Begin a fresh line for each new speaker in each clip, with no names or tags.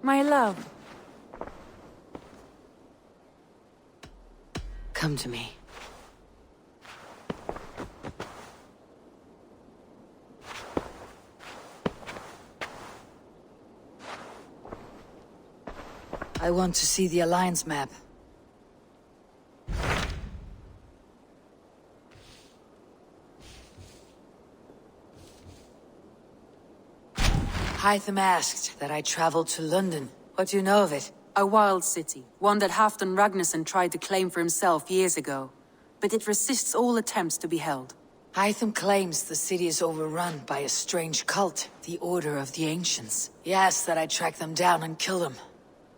My love.
Come to me. I want to see the Alliance map. Hytham asked that I travel to London. What do you know of it?
A wild city. One that Halfdan Ragnarsson tried to claim for himself years ago. But it resists all attempts to be held.
Hytham claims the city is overrun by a strange cult, the Order of the Ancients. He asks that I track them down and kill them.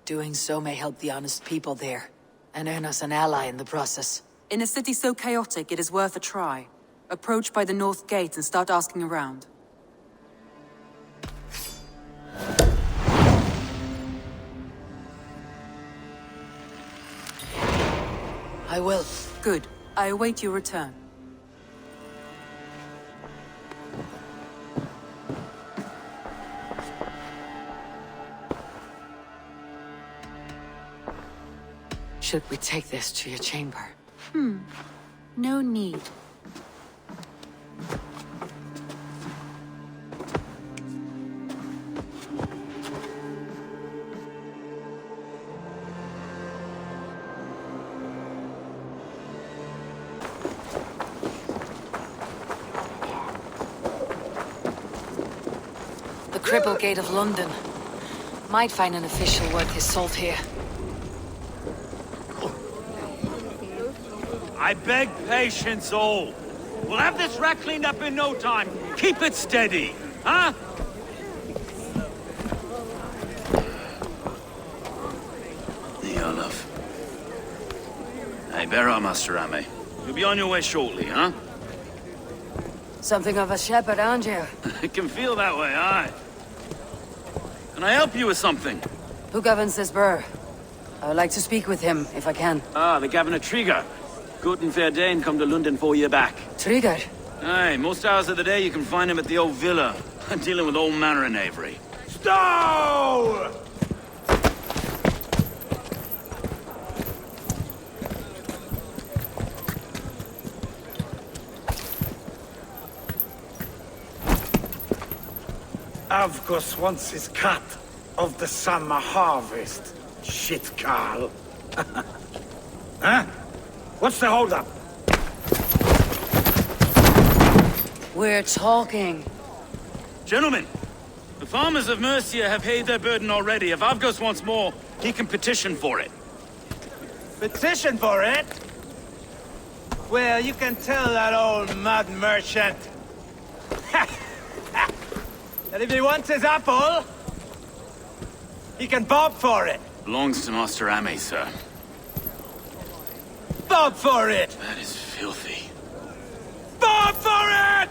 Doing so may help the honest people there, and earn us an ally in the process.
In a city so chaotic, it is worth a try. Approach by the North Gate and start asking around.
I will.
Good. I await your return.
Should we take this to your chamber?
No need.
The Cripple Gate of London. Might find an official worth his salt here.
I beg patience, all. We'll have this wreck cleaned up in no time. Keep it steady, huh? Here, love. Hey, bear up, Master Ame. You'll be on your way shortly, huh?
Something of a shepherd, aren't you?
It can feel that way, aye. Can I help you with something?
Who governs this burr? I would like to speak with him, if I can.
Ah, the Governor Trigger. Good and fair Dane come to London 4 year back.
Trigger?
Aye, most hours of the day you can find him at the old villa, dealing with all manner in Avery. Stow!
Avgos wants his cut of the summer harvest. Shit, Carl. Huh? What's the holdup?
We're talking.
Gentlemen, the farmers of Mercia have paid their burden already. If Avgos wants more, he can petition for it.
Petition for it? Well, you can tell that old mud merchant that if he wants his apple, he can bob for it.
Belongs to Master Ame, sir.
Bob for it!
That is filthy.
Bob for it!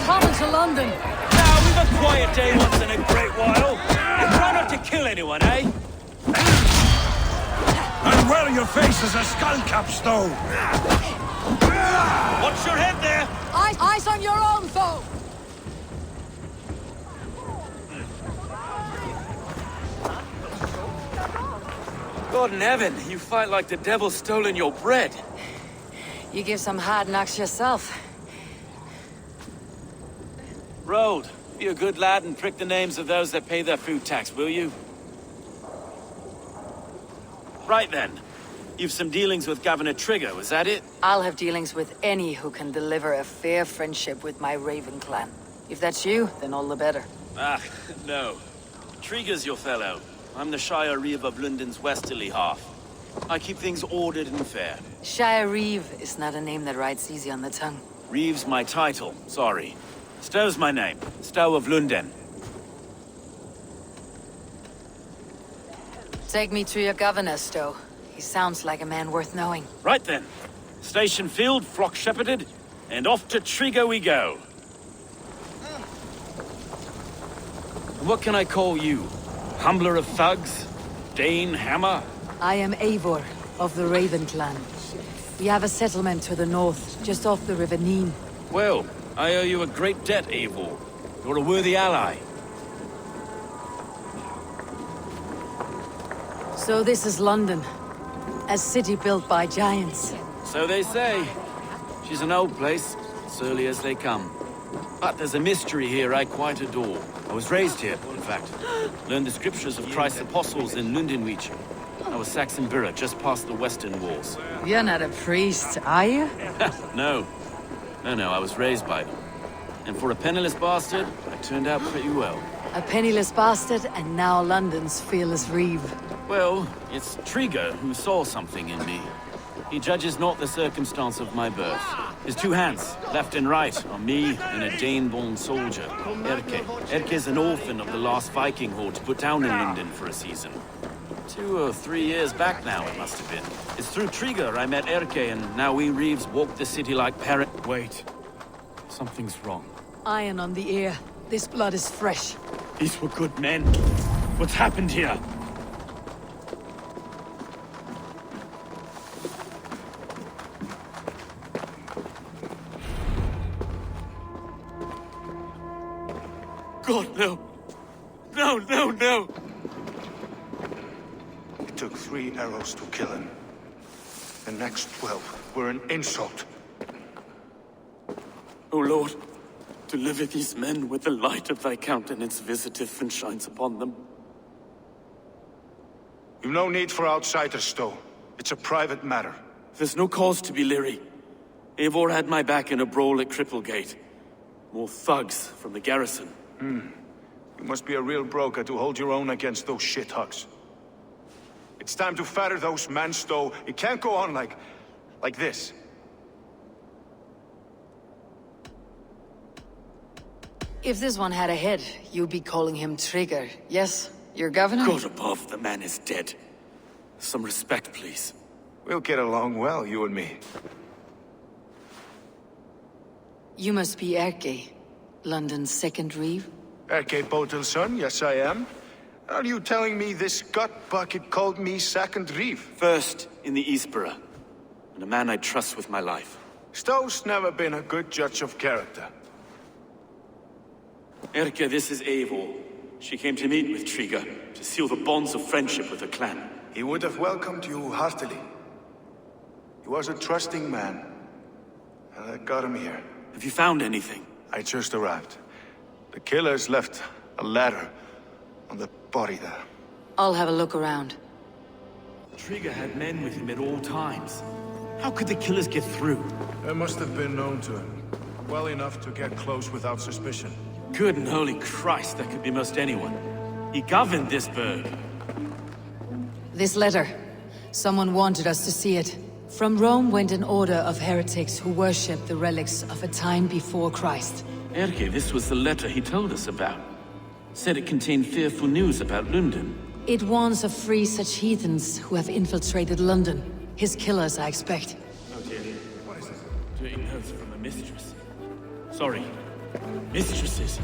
Common to London.
Now, we've a quiet day once in a great while. And try not to kill anyone, eh?
And well, your face is a skull cap, Stow.
Watch your head there!
Eyes on your own foe!
God in heaven, you fight like the devil's stolen your bread.
You give some hard knocks yourself.
Road, be a good lad and prick the names of those that pay their food tax, will you? Right then. You've some dealings with Governor Trigger, was that it?
I'll have dealings with any who can deliver a fair friendship with my Raven clan. If that's you, then all the better.
Ah, no. Trigger's your fellow. I'm the Shire Reeve of London's westerly half. I keep things ordered and fair.
Shire Reeve is not a name that rides easy on the tongue.
Reeve's my title, sorry. Stow's my name. Stow of London.
Take me to your governor, Stow. He sounds like a man worth knowing.
Right then. Station filled, flock shepherded. and off to Triga we go. What can I call you? Humbler of thugs? Dane Hammer?
I am Eivor, of the Raven clan. We have a settlement to the north, just off the River Neen.
Well, I owe you a great debt, Eivor. You're a worthy ally.
So this is London. A city built by giants.
So they say. She's an old place, surly as they come. But there's a mystery here I quite adore. I was raised here, in fact. Learned the scriptures of Christ's apostles in Lundenwich. I was Saxon Borough, just past the western walls.
You're not a priest, are you?
No. No, I was raised by them. And for a penniless bastard, I turned out pretty well.
A penniless bastard, and now London's fearless reeve.
Well, it's Triga who saw something in me. He judges not the circumstance of my birth. His two hands, left and right, are me and a Dane-born soldier, Erke. Erke's an orphan of the last Viking horde put down in London for a season. 2 or 3 years back now, it must have been. It's through Triga I met Erke, and now we Reeves walk the city like parrot. Wait. Something's wrong.
Iron on the ear. This blood is fresh.
These were good men. What's happened here? God, no. No.
It took 3 arrows to kill him. The next 12 were an insult.
O Lord, deliver these men with the light of thy countenance visiteth and shines upon them.
You've no need for outsiders, though. It's a private matter.
There's no cause to be leery. Eivor had my back in a brawl at Cripplegate. More thugs from the garrison.
You must be a real broker to hold your own against those shithugs. It's time to fetter those men, Stowe. It can't go on like this.
If this one had a head, you'd be calling him Trigger. Yes, your governor?
God above, the man is dead. Some respect, please.
We'll get along well, you and me.
You must be Erke, London's second reeve.
Erke Botelson, yes I am. Are you telling me this gut bucket called me second reeve?
First in the Eastborough, and a man I trust with my life.
Stowe's never been a good judge of character.
Erke, this is Eivor. She came to meet with Triga, to seal the bonds of friendship with the clan.
He would have welcomed you heartily. He was a trusting man, and I got him here.
Have you found anything?
I just arrived. The killers left a ladder on the body there.
I'll have a look around.
Triga had men with him at all times. How could the killers get through?
They must have been known to him. Well enough to get close without suspicion.
Good and holy Christ, that could be most anyone. He governed this burg.
This letter. Someone wanted us to see it. From Rome went an order of heretics who worshipped the relics of a time before Christ.
Erke, this was the letter he told us about. Said it contained fearful news about London.
It warns of free such heathens who have infiltrated London. His killers, I expect.
Oh dear. What is it? Dirty notes from a mistress. Sorry. Mistresses.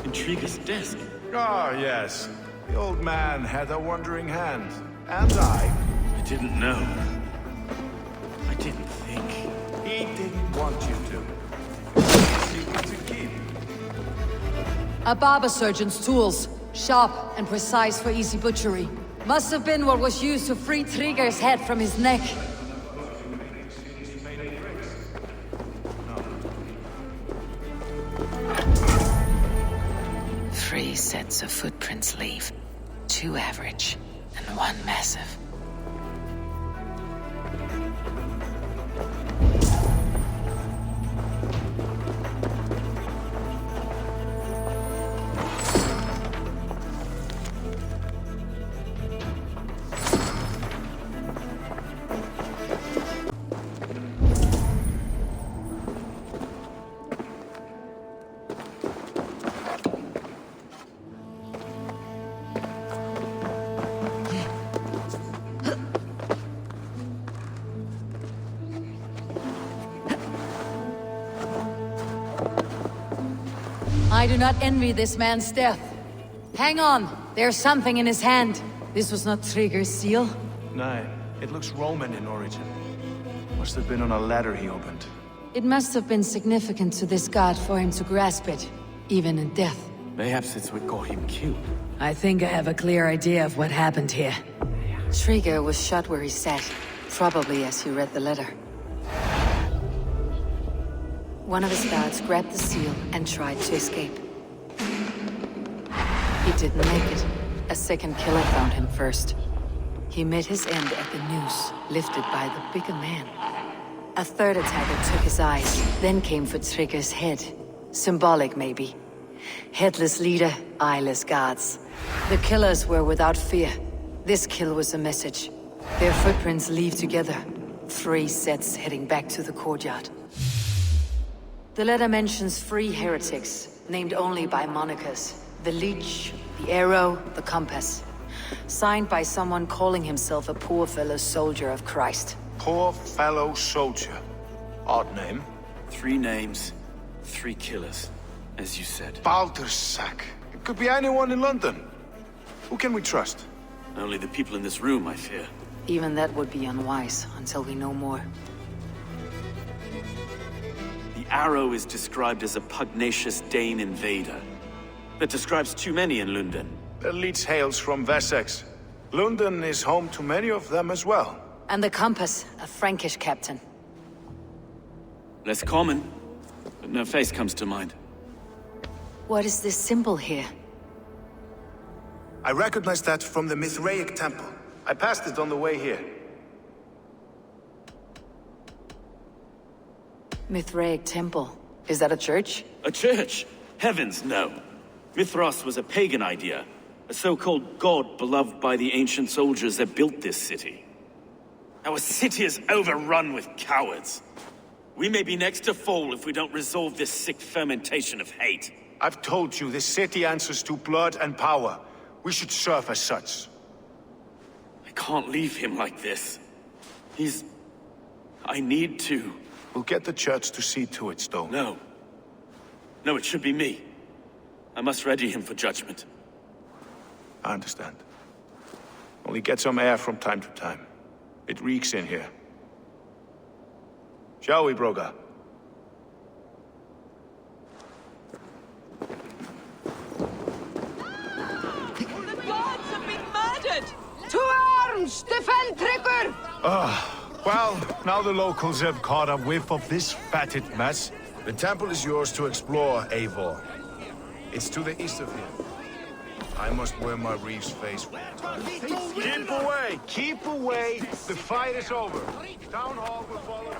In Triga's desk.
Ah, yes. The old man had a wandering hand. And I
didn't know. I didn't think.
He didn't want you to. Secret to keep.
A barber surgeon's tools. Sharp and precise for easy butchery. Must have been what was used to free Trigger's head from his neck. 3 sets of footprints leave. 2 average, and 1 massive. I do not envy this man's death. Hang on, there's something in his hand. This was not Trigger's seal.
No, it looks Roman in origin. Must have been on a ladder he opened.
It must have been significant to this god for him to grasp it, even in death.
Perhaps it's what got him killed.
I think I have a clear idea of what happened here. Trigger was shot where he sat, probably as he read the letter. One of his guards grabbed the seal and tried to escape. He didn't make it. A second killer found him first. He met his end at the noose, lifted by the bigger man. A third attacker took his eyes, then came for Trigger's head. Symbolic, maybe. Headless leader, eyeless guards. The killers were without fear. This kill was a message. Their footprints leave together. 3 sets heading back to the courtyard. The letter mentions 3 heretics, named only by monikers. The Leech, the Arrow, the Compass. Signed by someone calling himself a poor fellow soldier of Christ.
Poor fellow soldier. Odd name.
3 names, 3 killers, as you said.
Baldersack. It could be anyone in London. Who can we trust?
Only the people in this room, I fear.
Even that would be unwise, until we know more.
The Arrow is described as a pugnacious Dane invader. That describes too many in London.
The Leech hails from Wessex. London is home to many of them as well.
And the Compass, a Frankish captain.
Less common, but no face comes to mind.
What is this symbol here?
I recognize that from the Mithraic temple. I passed it on the way here.
Mithraic temple. Is that a church?
A church? Heavens, no. Mithras was a pagan idea. A so-called god beloved by the ancient soldiers that built this city. Our city is overrun with cowards. We may be next to fall if we don't resolve this sick fermentation of hate.
I've told you, this city answers to blood and power. We should serve as such.
I can't leave him like this. I need to.
We'll get the church to see to it, Stone.
No. No, it should be me. I must ready him for judgment.
I understand. Only get some air from time to time. It reeks in here. Shall we, Broga?
The gods have been murdered!
To arms! Defend Trigger!
Well, now the locals have caught a whiff of this fatted mess.
The temple is yours to explore, Eivor. It's to the east of here. I must wear my Reeve's face for the time.
Keep away! Keep away! The fight is over. Town Hall will follow.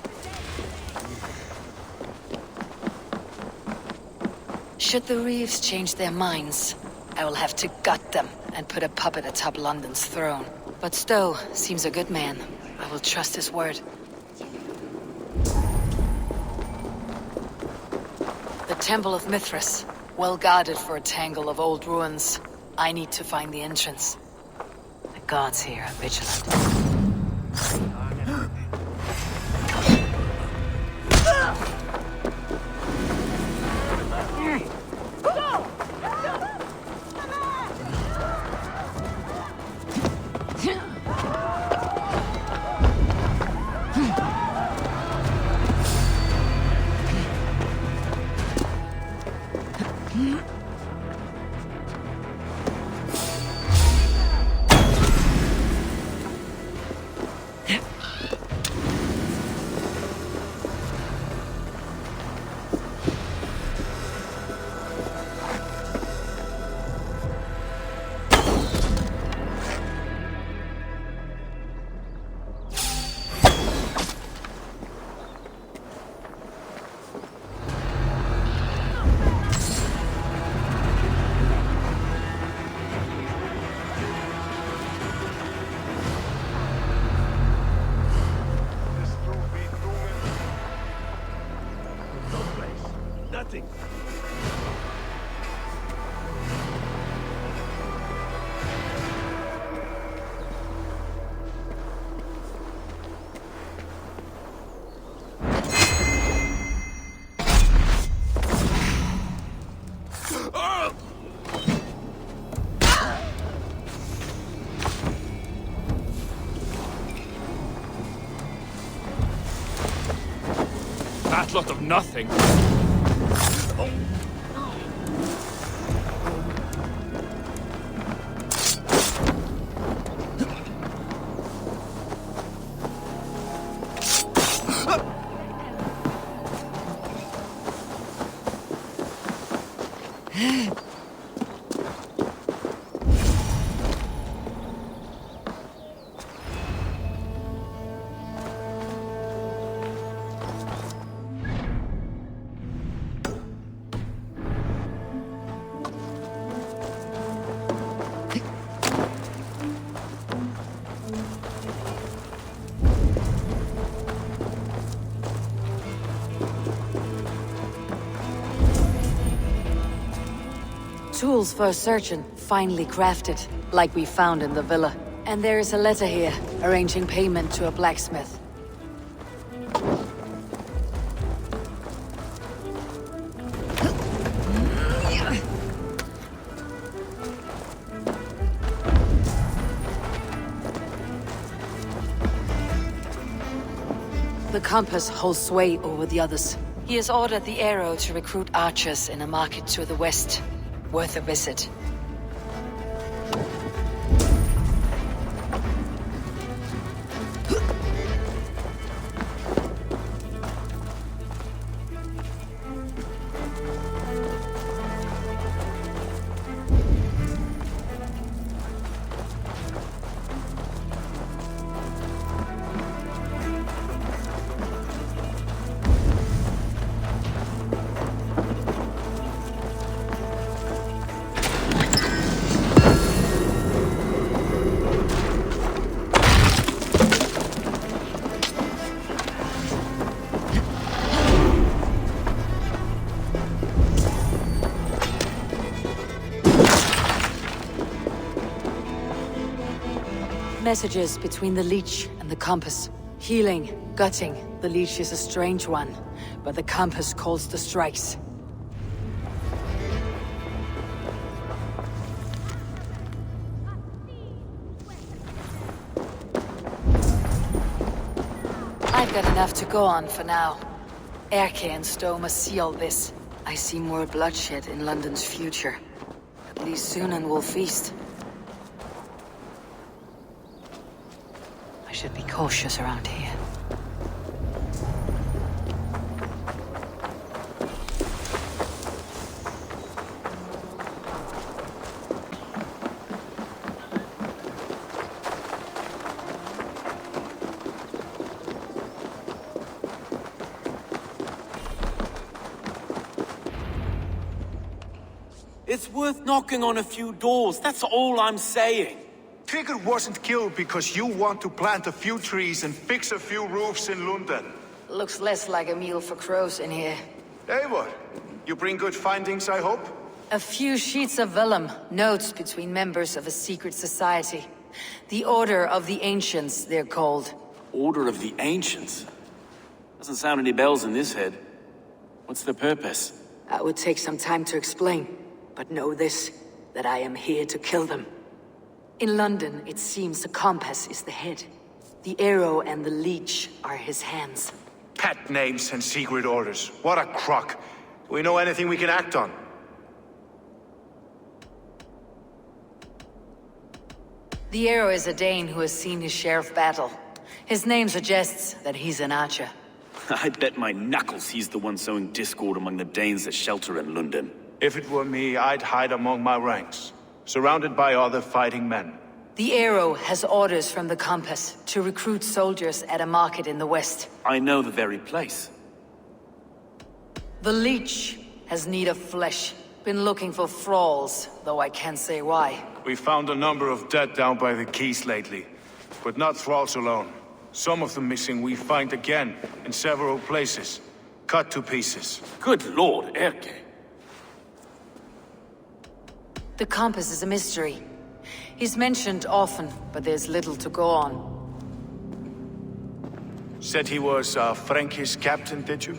Should the Reeves change their minds, I will have to gut them and put a puppet atop London's throne. But Stowe seems a good man. I will trust his word. The Temple of Mithras, well guarded for a tangle of old ruins. I need to find the entrance. The guards here are vigilant.
lot of nothing.
Tools for a surgeon, finely crafted, like we found in the villa. And there is a letter here, arranging payment to a blacksmith. The compass holds sway over the others. He has ordered the arrow to recruit archers in a market to the west. Worth a visit. Messages between the leech and the compass. Healing, gutting. The leech is a strange one, but the compass calls the strikes. I've got enough to go on for now. Erke and Stowe must seal this. I see more bloodshed in London's future. At least Sunan will feast. I should be cautious around here.
It's worth knocking on a few doors, that's all I'm saying.
Trigger wasn't killed because you want to plant a few trees and fix a few roofs in London.
Looks less like a meal for crows in here.
Hey, what? You bring good findings, I hope?
A few sheets of vellum, notes between members of a secret society. The Order of the Ancients, they're called.
Order of the Ancients? Doesn't sound any bells in this head. What's the purpose?
That would take some time to explain, but know this, that I am here to kill them. In London, it seems the compass is the head. The arrow and the leech are his hands.
Pet names and secret orders. What a crock. Do we know anything we can act on?
The arrow is a Dane who has seen his share of battle. His name suggests that he's an archer.
I'd bet my knuckles he's the one sowing discord among the Danes that shelter in London.
If it were me, I'd hide among my ranks, surrounded by other fighting men.
The arrow has orders from the compass to recruit soldiers at a market in the west.
I know the very place.
The leech has need of flesh. Been looking for thralls, though I can't say why.
We found a number of dead down by the quays lately, but not thralls alone. Some of the missing we find again in several places, cut to pieces.
Good lord, Erke.
The compass is a mystery. He's mentioned often, but there's little to go on.
Said he was a Frankish captain, did you?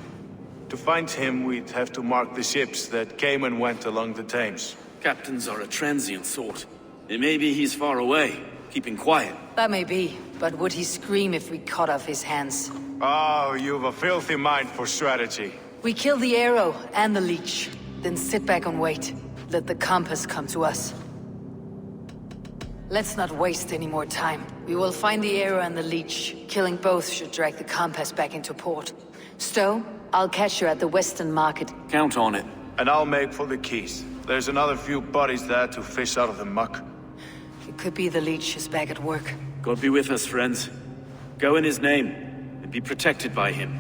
To find him, we'd have to mark the ships that came and went along the Thames.
Captains are a transient sort. It may be he's far away, keeping quiet.
That may be, but would he scream if we cut off his hands?
Oh, you've a filthy mind for strategy.
We kill the arrow and the leech, then sit back and wait. Let the compass come to us. Let's not waste any more time. We will find the arrow and the leech. Killing both should drag the compass back into port. Stowe, I'll catch you at the Western Market.
Count on it.
And I'll make for the keys. There's another few bodies there to fish out of the muck.
It could be the leech is back at work.
God be with us, friends. Go in his name, and be protected by him.